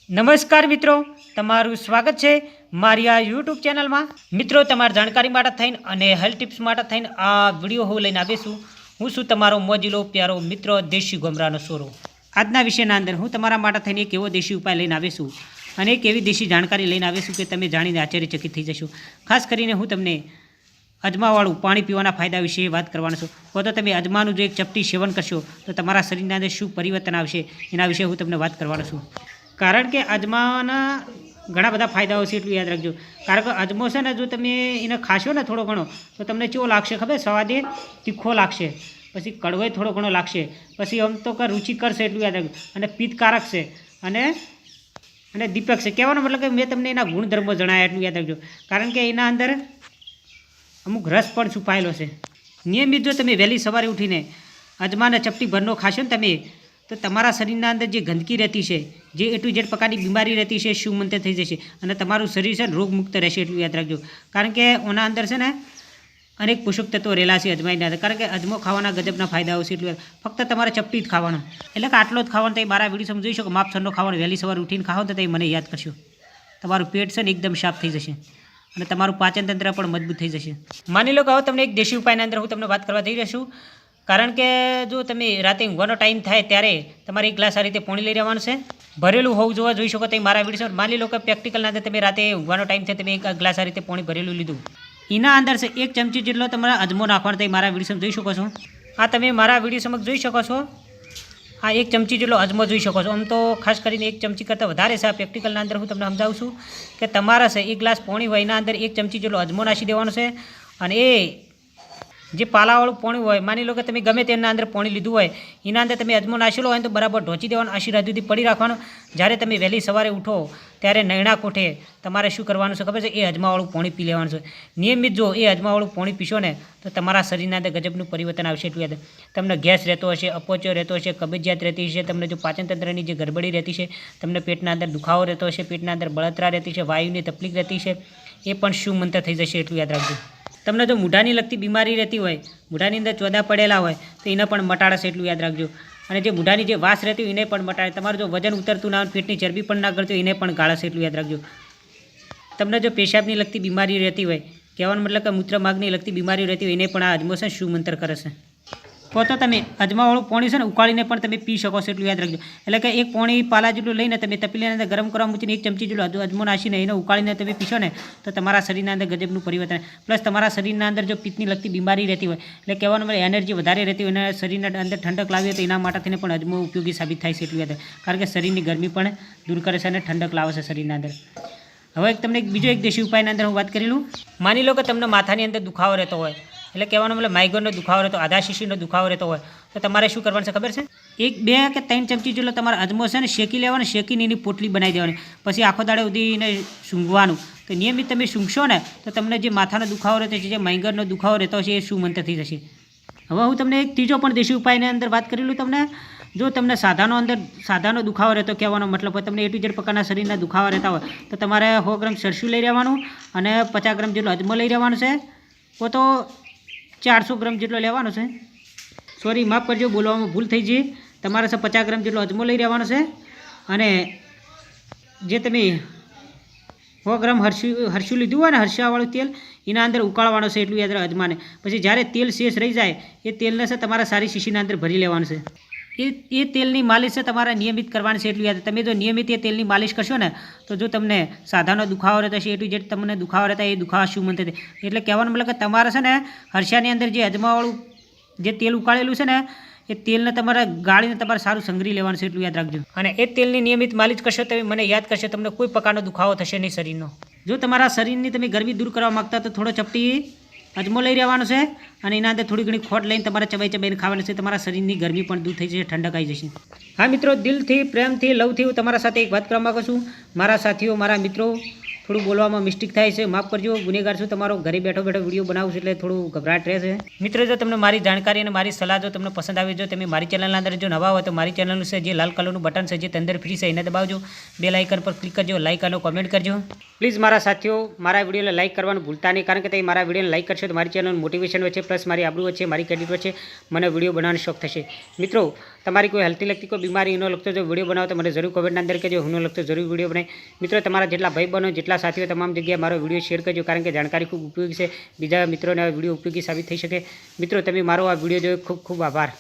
નમસ્કાર મિત્રો, તમારું સ્વાગત છે મારી આ યુટ્યુબ ચેનલમાં। મિત્રો, તમારી જાણકારી માટે થઈને અને હેલ્થ ટિપ્સ માટે થઈને આ વિડીયો હું લઈને આવીશું। હું છું તમારો મોજીલો પ્યારો મિત્રો દેશી ગોમરાનો સોરો। આજના વિષયના અંદર હું તમારા માટે થઈને એક એવો દેશી ઉપાય લઈને આવીશું અને એક એવી દેશી જાણકારી લઈને આવીશું કે તમે જાણીને આશ્ચર્યચકિત થઈ જશો। ખાસ કરીને હું તમને અજમાવાળું પાણી પીવાના ફાયદા વિશે વાત કરવાનો છું। તો તમે અજમાનું જો એક ચપટી સેવન કરશો તો તમારા શરીરના અંદર શું પરિવર્તન આવશે એના વિશે હું તમને વાત કરવાનો છું। કારણ કે અજમાના ઘણા બધા ફાયદાઓ છે, એટલું યાદ રાખજો। કારણ કે અજમો છે ને, જો તમે એને ખાશો ને થોડો ઘણો તો તમને કેવો લાગશે ખબર? સ્વાદે તીખો લાગશે, પછી કડવાઈ થોડો ઘણો લાગશે, પછી આમ તો રુચિકર છે, એટલું યાદ રાખજો। અને પિત્તકારક છે અને દીપક છે। કહેવાનો મતલબ કે મેં તમને એના ગુણધર્મો જણાવ્યા, એટલું યાદ રાખજો। કારણ કે એના અંદર અમુક રસ પણ છુપાયેલો છે। નિયમિત જો તમે વહેલી સવારે ઉઠીને અજમાને ચપટી ભરનો ખાશો ને તમે, તો તમારા શરીરના અંદર જે ગંદકી રહેતી છે, જે એ ટુ ઝેડ પ્રકારની બીમારી રહેતી છે, શુમંતર થઈ જશે અને તમારું શરીર છે ને રોગમુક્ત રહેશે, એટલું યાદ રાખજો। કારણ કે ઓના અંદર છે ને અનેક પોષક તત્વો રહેલા છે અજમાઈના અંદર। કારણ કે અજમો ખાવાના ગજબના ફાયદાઓ છે, એટલું ફક્ત તમારે ચપટી જ ખાવાનો, એટલે કે આટલો જ ખાવાનો। તમે મારા વિડીયો સમજી શકો, માપસરનો ખાવાનો વહેલી સવારે ઉઠીને ખાઓ તો તમે મને યાદ કરશો। તમારું પેટ છે ને એકદમ સાફ થઈ જશે અને તમારું પાચન તંત્ર પણ મજબૂત થઈ જશે। માની લો કે હવે તમને એક દેશી ઉપાયના અંદર હું તમને વાત કરવા જઈ રહ્યો છું। કારણ કે જો તમે રાતે ઊંઘવાનો ટાઈમ થાય ત્યારે તમારે એક ગ્લાસ આ રીતે પાણી લઈ રહેવાનું છે, ભરેલું હોવું જોઈ શકો તમે મારા વિડીયો। માની લો કે પ્રેક્ટિકલના અંદર તમે રાતે ઊંઘવાનો ટાઈમ થાય, તમે એક ગ્લાસ આ રીતે પાણી ભરેલું લીધું, એના અંદર છે 1 ચમચી જેટલો તમારે અજમો નાખવાનો, તમે મારા વિડીયો જોઈ શકો છો। આ તમે મારા વિડીયો સમક્ષ જોઈ શકો છો, આ 1 ચમચી જેટલો અજમો જોઈ શકો છો। આમ તો ખાસ કરીને 1 ચમચી કરતાં વધારે છે। આ પ્રેક્ટિકલના અંદર હું તમને સમજાવું છું કે તમારા છે 1 ગ્લાસ પાણી હોય એના અંદર 1 ચમચી જેટલો અજમો નાખી દેવાનો છે। અને એ જે પાલાવાળું પાણી હોય, માની લો કે તમે ગમે તેના અંદર પાણી લીધું હોય, એના અંદર તમે અજમો નાખેલો હોય તો બરાબર ઢોંચી દેવાનો, આશીર્વાદ સુધી પડી રાખવાનો। જ્યારે તમે વહેલી સવારે ઉઠો ત્યારે નયણા કોઠે તમારે શું કરવાનું છે ખબર છે? એ અજમાવાળું પાણી પી લેવાનું છે। નિયમિત જો એ અજમાવાળું પાણી પીશો ને તો તમારા શરીરના અંદર ગજબનું પરિવર્તન આવશે, એટલું યાદ। તમને ગેસ રહેતો હશે, અપચો રહેતો હશે, કબજિયાત રહેતી હશે, તમને જો પાચન તંત્રની જે ગડબડી રહેતી છે, તમને પેટના અંદર દુખાવો રહેતો હશે, પેટના અંદર બળતરા રહેતી છે, વાયુની તકલીફ રહેતી છે, એ પણ શુમંતર થઈ જશે, એટલું યાદ રાખજો। તમને જો મૂઢાની લગતી બીમારી રહેતી હોય, મૂઢાની અંદર ચોદા પડેલા હોય તો એને પણ મટાડશે, એટલું યાદ રાખજો। અને જે મૂઢાની જે વાસ રહેતી હોય એને પણ મટાડે। તમારું જો વજન ઉતરતું ના હોય, પેટની ચરબી પણ ના કરતી હોય, એને પણ ગાળશે, એટલું યાદ રાખજો। તમને જો પેશાબની લગતી બીમારી રહેતી હોય, કહેવાનો મતલબ કે મૂત્રમાર્ગની લગતી બીમારી રહેતી હોય, એને પણ આ અજમો છે શુમંતર કરે છે। તો તમે અજમાવાળું પાણી છે ને ઉકાળીને પણ તમે પી શકો છો, એટલું યાદ રાખજો। એટલે કે એક પાણી પાલા જેટલું લઈને તમે તપેલીના અંદર ગરમ કરવા મૂકીને 1 ચમચી જેટલું અજમો નાખીને એને ઉકાળીને તમે પીશો ને તો તમારા શરીરના અંદર ગજબનું પરિવર્તન, પ્લસ તમારા શરીરના અંદર જો પિત્તની લગતી બીમારી રહેતી હોય, એટલે કહેવાનું મને એનર્જી વધારે રહેતી હોય અને શરીરના અંદર ઠંડક લાવી હોય તો એના માટે થઈને પણ અજમો ઉપયોગી સાબિત થાય છે, એટલું યાદ। કારણ કે શરીરની ગરમી પણ દૂર કરે છે અને ઠંડક લાવે છે શરીરના અંદર। હવે તમને બીજો એક દેશી ઉપાયના અંદર હું વાત કરી લઉં। માની લો કે તમને માથાની અંદર દુખાવો રહેતો હોય, એટલે કહેવાનો મતલબ માઇગ્રેનનો દુખાવો રહેતો, આધા શીશીનો દુખાવો રહેતો હોય, તો તમારે શું કરવાનું છે ખબર છે? 1, 2 કે 3 ચમચી જેટલો તમારા અજમો છે ને શેકી લેવાનો, શેકીને એની પોટલી બનાવી દેવાની, પછી આખો દાડે સુધી એને સૂંઘવાનું। તો નિયમિત તમે સૂંઘશો ને તો તમને જે માથાનો દુખાવો રહેતો છે, જે માઇગ્રેનનો દુખાવો રહેતો છે, એ શુમંતર થઈ જશે। હવે હું તમને એક ત્રીજો પણ દેશી ઉપાયની અંદર વાત કરી લઉં તમને। જો તમને સાધાનો દુખાવો રહેતો, કહેવાનો મતલબ હોય તમને એ ટુ ઝેડ પ્રકારના શરીરના દુખાવા રહેતા હોય તો તમારે 100 ગ્રામ સરસું લઈ રહેવાનું અને 50 ગ્રામ જેટલો અજમો લઈ રહેવાનો છે, તો 400 ગ્રામ જેટલો લેવાનો છે। સોરી, માફ કરજો, બોલવામાં ભૂલ થઈ ગઈ। તમારે 50 ગ્રામ જેટલો અજમો લઈ રહેવાનો છે અને જે તમે 100 ગ્રામ હરસું લીધું હોય ને, હરસાવાળું તેલ, એના અંદર ઉકાળવાનું છે, એટલું યાદ રાખો અજમાને। પછી જ્યારે તેલ શેષ રહી જાય એ તેલને છે તમારે સારી શીશીના અંદર ભરી લેવાનું છે। એ તેલની માલિશ છે તમારે નિયમિત કરવાની છે, એટલું યાદ। તમે જો નિયમિત એ તેલની માલિશ કરશો ને તો જો તમને સાધાનો દુખાવો રહેતો છે, એ ટુ ઝેડ તમને દુખાવો રહેતા એ દુખાવા શુમંતર થાય। એટલે કહેવાનો મતલબ કે તમારે છે ને હરસાની અંદર જે અજમાવાળું જે તેલ ઉકાળેલું છે ને એ તેલને તમારે ગાળીને તમારે સારું સંઘરી લેવાનું છે, એટલું યાદ રાખજો। અને એ તેલની નિયમિત માલિશ કરશો તમે મને યાદ કરશો, તમને કોઈ પ્રકારનો દુખાવો થશે નહીં શરીરનો। જો તમારા શરીરની તમે ગરમી દૂર કરવા માગતા તો થોડો ચપટી અજમો લઈ રહેવાનો છે અને એના અંદર થોડી ઘણી ખોટ લઈને તમારે ચબાઈને ખાવાની છે, તમારા શરીરની ગરમી પણ દૂર થઈ જશે, ઠંડક આવી જશે। હા મિત્રો, દિલથી, પ્રેમથી, લવથી હું તમારા સાથે એક વાત કરવા માગું છું। મારા સાથીઓ, મારા મિત્રો, થોડું બોલવામાં મિસ્ટેક થાય છે, માફ કરજો, ગુનેગાર છું। તમારો ઘરે બેઠો વિડીયો બનાવું છું એટલે થોડું ગભરાટ રહે છે। મિત્રો, જો તમને મારી જાણકારી અને મારી સલાહ જો તમને પસંદ આવી, જો તમે મારી ચેનલના અંદર જો નવા હોય તો મારી ચેનલનું છે જે લાલ કલરનું બટન છે, જે અંદર ફ્રી છે, એને દબાવજો, બેલ આઇકન પર ક્લિક કરજો, લાઇક અને કોમેન્ટ કરજો પ્લીઝ। મારા સાથીઓ, મારા વિડીયોને લાઇક કરવાનું ભૂલતા નહીં, કારણ કે તમે મારા વિડીયોને લાઇક કરશો તો મારી ચેનલ મોટિવેશન વધશે, પ્લસ મારી આબરૂ વધશે, મારી ક્રેડિટ વધશે, મને વિડીયો બનાવવાનો શોખ થશે। મિત્રો, તમારી કોઈ હેલ્થી લગતી કોઈ બીમારી એનો લગતો જો વિડીયો બનાવો તો મને જરૂર કોમેન્ટના અંદર કહેજો. હું લગતો જરૂર વિડીયો બનાવી. મિત્રો તમારા જેટલા ભાઈ બનો જેટલા સાથીઓ તમામ જગ્યાએ મારો વિડીયો શેર કરજો, કારણ કે જાણકારી ખૂબ ઉપયોગી છે. બીજા મિત્રોને આ વિડીયો ઉપયોગી સાબિત થઈ શકે. મિત્રો તમે મારો આ વિડીયો જોયો ખૂબ ખૂબ આભાર.